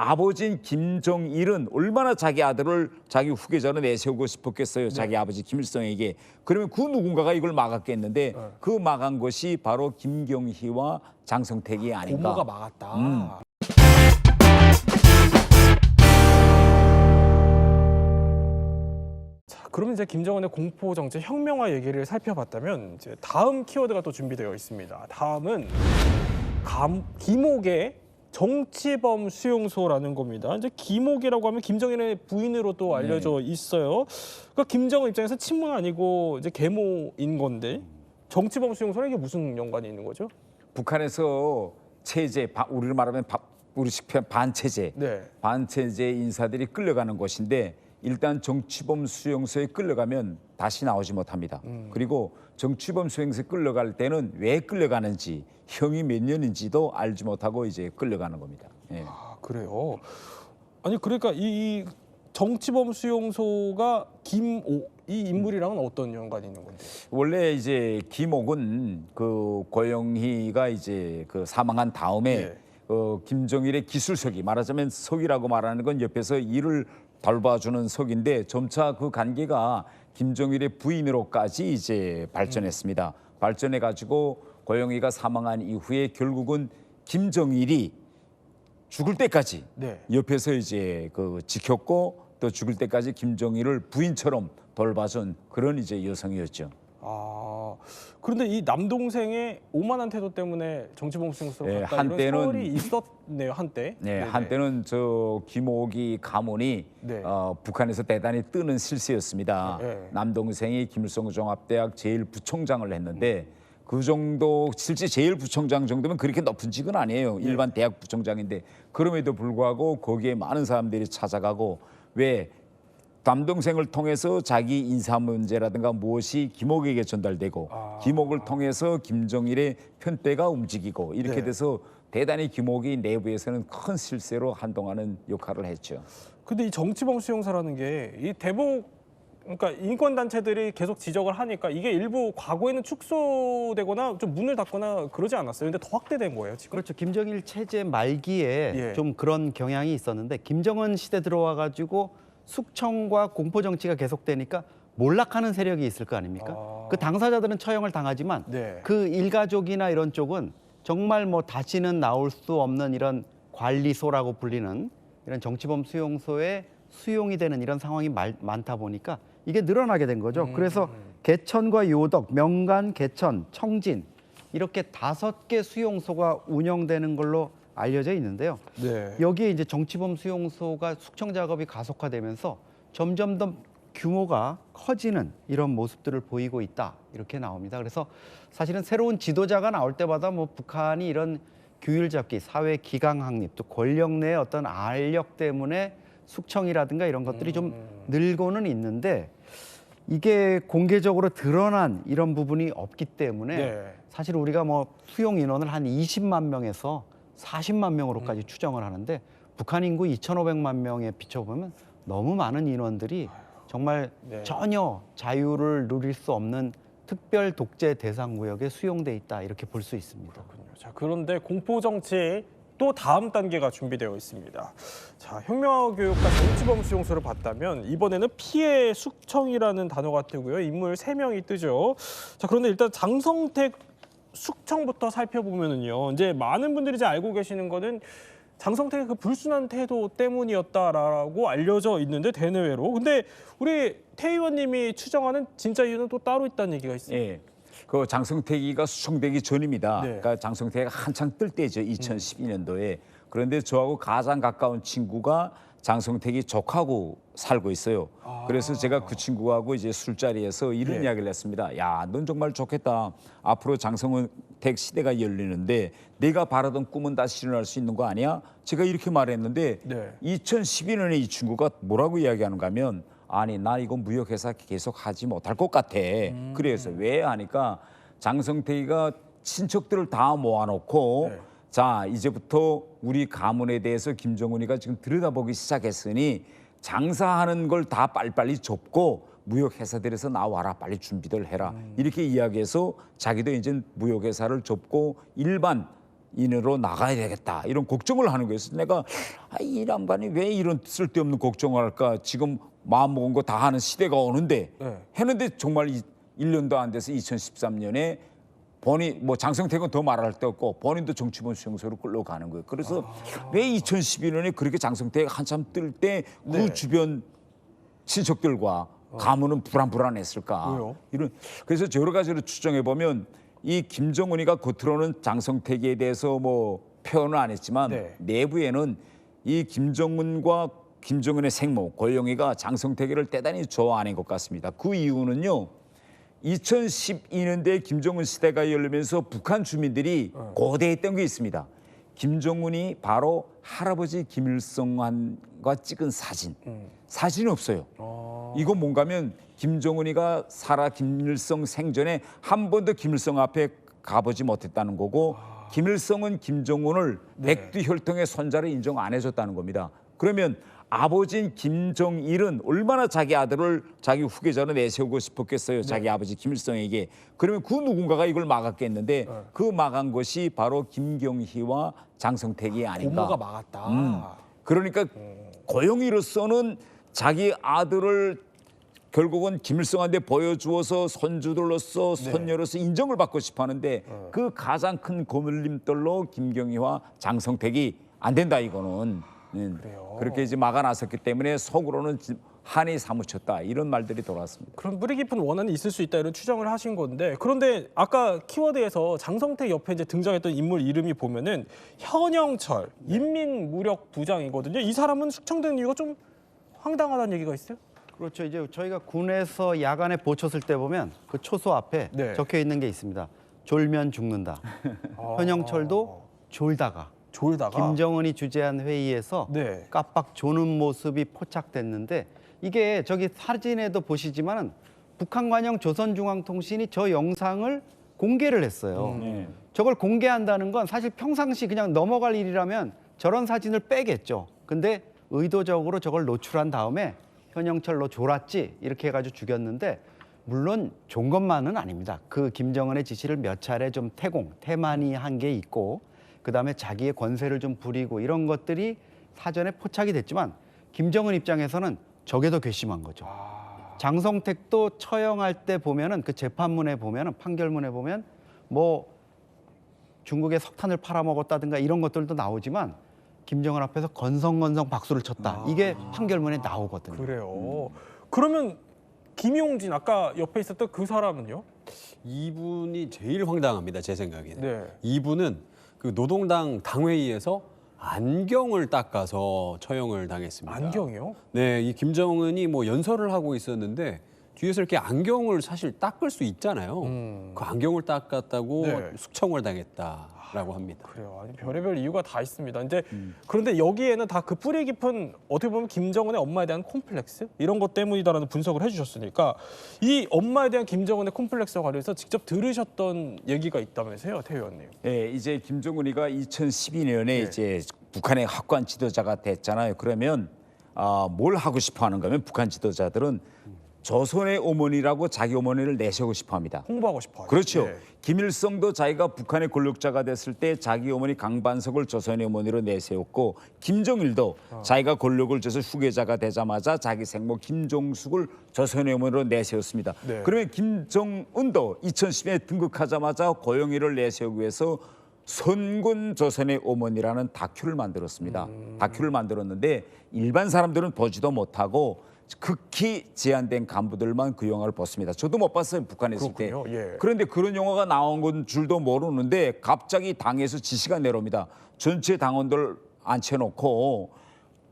아버지인 김정일은 얼마나 자기 아들을 자기 후계자로 내세우고 싶었겠어요. 자기 아버지 김일성에게. 그러면 그 누군가가 이걸 막았겠는데 그 막은 것이 바로 김경희와 장성택이 아닌가. 고모가 막았다. 자, 그러면 이제 김정은의 공포 정책 혁명화 얘기를 살펴봤다면 이제 다음 키워드가 또 준비되어 있습니다. 다음은 김옥의 정치범 수용소라는 겁니다. 이제 김옥이라고 하면 김정일의 부인으로 또 알려져 있어요. 그러니까 김정은 입장에서 친모는 아니고 이제 계모인 건데 정치범 수용소는 이게 무슨 연관이 있는 거죠? 북한에서 체제, 우리로 말하면 우리식 표현 반체제, 네. 반체제 인사들이 끌려가는 곳인데 일단 정치범 수용소에 끌려가면 다시 나오지 못합니다. 그리고 정치범 수용소에 끌려갈 때는 왜 끌려가는지, 형이 몇 년인지도 알지 못하고 이제 끌려가는 겁니다. 예. 아, 그래요. 아니 그러니까 이 정치범 수용소가 김옥 이 인물이랑은 어떤 연관이 있는 건데? 원래 이제 김옥은 그 고영희가 이제 그 사망한 다음에 김정일의 기술석이 말하자면 석이라고 말하는 건 옆에서 일을 돌봐주는 석인데 점차 그 관계가 김정일의 부인으로까지 이제 발전했습니다. 발전해 가지고 고영희가 사망한 이후에 결국은 김정일이 죽을 때까지 옆에서 이제 그 지켰고 또 죽을 때까지 김정일을 부인처럼 돌봐준 그런 이제 여성이었죠. 아, 그런데 이 남동생의 오만한 태도 때문에 정치범 수용소로 갔다 한때는 이런 설이 있었네요, 한때. 네, 한때는 저 김옥이 가문이 북한에서 대단히 뜨는 실세였습니다. 남동생이 김일성 종합대학 제1부총장을 했는데 그 정도 실제 제1부총장 정도면 그렇게 높은 직은 아니에요. 일반 대학 부총장인데 그럼에도 불구하고 거기에 많은 사람들이 찾아가고 왜 남동생을 통해서 자기 인사 문제라든가 무엇이 김옥에게 전달되고 김옥을 통해서 김정일의 편대가 움직이고 이렇게 돼서 대단히 김옥이 내부에서는 큰 실세로 한동안은 역할을 했죠. 근데 이 정치범 수용소라는 게 이 대북 그러니까 인권 단체들이 계속 지적을 하니까 이게 일부 과거에는 축소되거나 좀 문을 닫거나 그러지 않았어요. 근데 더 확대된 거예요, 지금. 그렇죠. 김정일 체제 말기에 좀 그런 경향이 있었는데 김정은 시대 들어와 가지고 숙청과 공포 정치가 계속되니까 몰락하는 세력이 있을 거 아닙니까? 그 당사자들은 처형을 당하지만 그 일가족이나 이런 쪽은 정말 뭐 다시는 나올 수 없는 이런 관리소라고 불리는 이런 정치범 수용소에 수용이 되는 이런 상황이 많다 보니까 이게 늘어나게 된 거죠. 그래서 개천과 요덕, 명간, 개천, 청진 이렇게 5개 수용소가 운영되는 걸로 알려져 있는데요. 여기에 이제 정치범 수용소가 숙청 작업이 가속화되면서 점점 더 규모가 커지는 이런 모습들을 보이고 있다 이렇게 나옵니다. 그래서 사실은 새로운 지도자가 나올 때마다 뭐 북한이 이런 규율 잡기, 사회 기강 확립, 또 권력 내의 어떤 알력 때문에 숙청이라든가 이런 것들이 좀 늘고는 있는데 이게 공개적으로 드러난 이런 부분이 없기 때문에 사실 우리가 뭐 수용 인원을 한 20만 명에서 40만 명으로까지 추정을 하는데 북한 인구 2,500만 명에 비춰보면 너무 많은 인원들이 정말 전혀 자유를 누릴 수 없는 특별 독재 대상 구역에 수용돼 있다 이렇게 볼 수 있습니다. 그렇군요. 자, 그런데 공포 정치 또 다음 단계가 준비되어 있습니다. 자, 혁명화 교육과 정치범 수용소를 봤다면 이번에는 피해 숙청이라는 단어가 뜨고요. 인물 3명이 뜨죠. 자, 그런데 일단 장성택 숙청부터 살펴보면은요. 이제 많은 분들이 이제 알고 계시는 거는 장성택의 그 불순한 태도 때문이었다라고 알려져 있는데 대내외로. 근데 우리 태 의원님이 추정하는 진짜 이유는 또 따로 있다는 얘기가 있습니다. 그 장성택이가 수청되기 전입니다. 그러니까 장성택이가 한창 뜰 때죠. 2012년도에. 그런데 저하고 가장 가까운 친구가 장성택이 조카하고 살고 있어요. 그래서 제가 그 친구하고 이제 술자리에서 이런 이야기를 했습니다. 야, 넌 정말 좋겠다. 앞으로 장성택 시대가 열리는데 내가 바라던 꿈은 다 실현할 수 있는 거 아니야? 제가 이렇게 말했는데 2012년에 이 친구가 뭐라고 이야기하는가 하면 아니, 나 이거 무역회사 계속 하지 못할 것 같아. 그래서 왜 하니까 장성택이가 친척들을 다 모아놓고 자, 이제부터 우리 가문에 대해서 김정은이가 지금 들여다보기 시작했으니 장사하는 걸 다 빨리빨리 접고 무역회사들에서 나와라. 빨리 준비들 해라. 이렇게 이야기해서 자기도 이제 무역회사를 접고 일반 인으로 나가야 되겠다 이런 걱정을 하는 거였어요. 내가 이 남반이 왜 이런 쓸데없는 걱정을 할까? 지금 마음 먹은 거 다 하는 시대가 오는데 했는데 정말 1년도 안 돼서 2013년에 본인 뭐 장성택은 더 말할 데 없고 본인도 정치범 수용소로 끌려가는 거예요. 그래서 왜 2012년에 그렇게 장성택이 한참 뜰 때 그 주변 친척들과 가문은 불안했을까? 왜요? 이런 그래서 여러 가지로 추정해 보면 이 김정은이가 겉으로는 장성택에 대해서 뭐 표현을 안 했지만 내부에는 이 김정은과 김정은의 생모 고영이가 장성택을 대단히 좋아하는 것 같습니다. 그 이유는요. 2012년대 김정은 시대가 열리면서 북한 주민들이 고대했던 게 있습니다. 김정은이 바로 할아버지 김일성과 찍은 사진. 사진이 없어요. 이거 뭔가면 김정은이가 살아 김일성 생전에 한 번도 김일성 앞에 가보지 못했다는 거고 김일성은 김정은을 백두혈통의 손자를 인정 안 해줬다는 겁니다. 그러면 아버지인 김정일은 얼마나 자기 아들을 자기 후계자로 내세우고 싶었겠어요. 자기 아버지 김일성에게. 그러면 그 누군가가 이걸 막았겠는데 그 막은 것이 바로 김경희와 장성택이 아닌가. 고모가 막았다. 그러니까 고영이로서는 자기 아들을 결국은 김일성한테 보여주어서 손주들로서 손녀로서 인정을 받고 싶어하는데 그 가장 큰 거물림돌로 김경희와 장성택이 안 된다 이거는. 그렇게 이제 막아놨었기 때문에 속으로는 한이 사무쳤다 이런 말들이 돌아왔습니다. 그럼 뿌리 깊은 원한이 있을 수 있다 이런 추정을 하신 건데 그런데 아까 키워드에서 장성택 옆에 이제 등장했던 인물 이름이 보면은 현영철 인민무력부장이거든요. 이 사람은 숙청된 이유가 좀 황당하다는 얘기가 있어요? 그렇죠. 이제 저희가 군에서 야간에 보초쓸 때 보면 그 초소 앞에 적혀 있는 게 있습니다. 졸면 죽는다. 현영철도 졸다가 김정은이 주재한 회의에서 깜빡 조는 모습이 포착됐는데 이게 저기 사진에도 보시지만은 북한관영 조선중앙통신이 저 영상을 공개를 했어요. 저걸 공개한다는 건 사실 평상시 그냥 넘어갈 일이라면 저런 사진을 빼겠죠. 근데 의도적으로 저걸 노출한 다음에 현영철 너 졸았지 이렇게 해가지고 죽였는데 물론 좋은 것만은 아닙니다. 그 김정은의 지시를 몇 차례 좀 태만히 한 게 있고 그다음에 자기의 권세를 좀 부리고 이런 것들이 사전에 포착이 됐지만 김정은 입장에서는 저게 더 괘씸한 거죠. 장성택도 처형할 때 보면은 그 재판문에 보면은 판결문에 보면 뭐 중국에 석탄을 팔아먹었다든가 이런 것들도 나오지만 김정은 앞에서 건성건성 박수를 쳤다. 이게 판결문에 나오거든요. 그래요. 그러면 김용진 아까 옆에 있었던 그 사람은요? 이분이 제일 황당합니다. 제 생각에는. 이분은 그 노동당 당회의에서 안경을 닦아서 처형을 당했습니다. 안경이요? 네, 이 김정은이 뭐 연설을 하고 있었는데 뒤에서 이렇게 안경을 사실 닦을 수 있잖아요. 그 안경을 닦았다고 숙청을 당했다라고 합니다. 그래요. 아니, 별의별 이유가 다 있습니다. 이제 그런데 여기에는 다 그 뿌리 깊은 어떻게 보면 김정은의 엄마에 대한 콤플렉스 이런 것 때문이다라는 분석을 해주셨으니까 이 엄마에 대한 김정은의 콤플렉스와 관련해서 직접 들으셨던 얘기가 있다면서요, 태 의원님? 네, 이제 김정은이가 2012년에 이제 북한의 학관 지도자가 됐잖아요. 그러면 뭘 하고 싶어하는가 하면 북한 지도자들은 조선의 어머니라고 자기 어머니를 내세우고 싶어합니다. 홍보하고 싶어요. 그렇죠. 김일성도 자기가 북한의 권력자가 됐을 때 자기 어머니 강반석을 조선의 어머니로 내세웠고 김정일도 자기가 권력을 져서 후계자가 되자마자 자기 생모 김종숙을 조선의 어머니로 내세웠습니다. 그러면 김정은도 2010년에 등극하자마자 고영이를 내세우기 위해서 선군 조선의 어머니라는 다큐를 만들었습니다. 다큐를 만들었는데 일반 사람들은 보지도 못하고 극히 제한된 간부들만 그 영화를 봤습니다. 저도 못 봤어요, 북한에 있을 때. 그런데 그런 영화가 나온 건 줄도 모르는데 갑자기 당에서 지시가 내려옵니다. 전체 당원들 앉혀놓고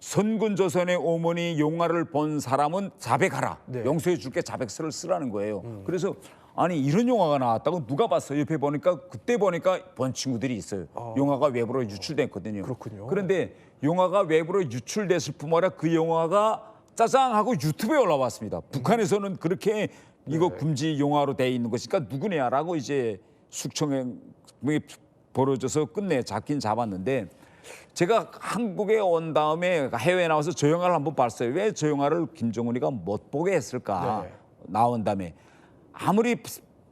선군 조선의 어머니 영화를 본 사람은 자백하라. 용서해 줄게 자백서를 쓰라는 거예요. 그래서 아니 이런 영화가 나왔다고 누가 봤어요? 옆에 보니까 그때 보니까 본 친구들이 있어요. 영화가 외부로 유출됐거든요. 그렇군요. 그런데 영화가 외부로 유출됐을 뿐만 아니라 그 영화가 짜장 하고 유튜브에 올라왔습니다. 북한에서는 그렇게 이거 금지 영화로 돼 있는 것이니까 누구냐라고 이제 숙청이 벌어져서 끝내 잡긴 잡았는데 제가 한국에 온 다음에 해외에 나와서 저 영화를 한번 봤어요. 왜 저 영화를 김정은이가 못 보게 했을까? 나온 다음에 아무리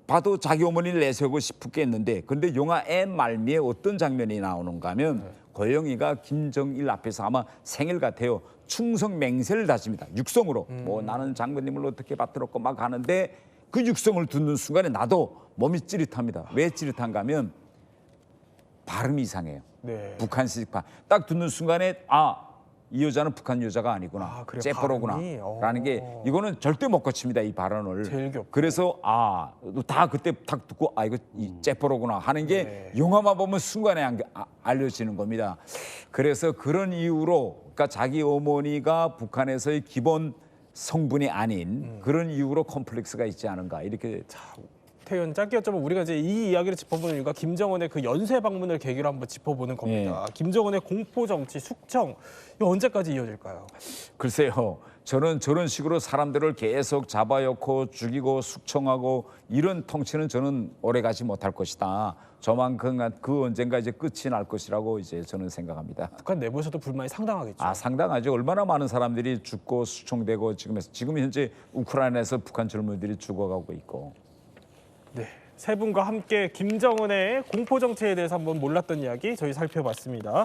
봐도 자기 어머니를 내세우고 싶겠는데 근데 영화 애 말미에 어떤 장면이 나오는가 하면 고영이가 김정일 앞에서 아마 생일 같아요. 충성 맹세를 다집니다. 육성으로. 뭐 나는 장군님을 어떻게 받들었고 막 하는데 그 육성을 듣는 순간에 나도 몸이 찌릿합니다. 왜 찌릿한가 하면 발음이 이상해요. 네. 북한식 딱 듣는 순간에 이 여자는 북한 여자가 아니구나. 아, 그래요? 째뽀로구나. 발음이? 라는 게 이거는 절대 못 고칩니다. 이 발언을. 제일 겹고. 그래서 다 그때 딱 듣고 이거 이 째뽀로구나 하는 게 네. 영화만 보면 순간에 알려지는 겁니다. 그래서 그런 이유로 그러니까 자기 어머니가 북한에서의 기본 성분이 아닌 그런 이유로 콤플렉스가 있지 않은가 이렇게 태연 짧게 여쭤보면 우리가 이제 이 이야기를 짚어보는 이유가 김정은의 그 연쇄 방문을 계기로 한번 짚어보는 겁니다. 김정은의 공포 정치 숙청 이거 언제까지 이어질까요? 글쎄요. 저는 저런 식으로 사람들을 계속 잡아놓고 죽이고 숙청하고 이런 통치는 저는 오래가지 못할 것이다. 저만큼 그 언젠가 이제 끝이 날 것이라고 이제 저는 생각합니다. 북한 내부에서도 불만이 상당하겠죠. 상당하죠. 얼마나 많은 사람들이 죽고 수청되고 지금 현재 우크라이나에서 북한 젊은이들이 죽어가고 있고. 네, 세 분과 함께 김정은의 공포 정치에 대해서 한번 몰랐던 이야기 저희 살펴봤습니다.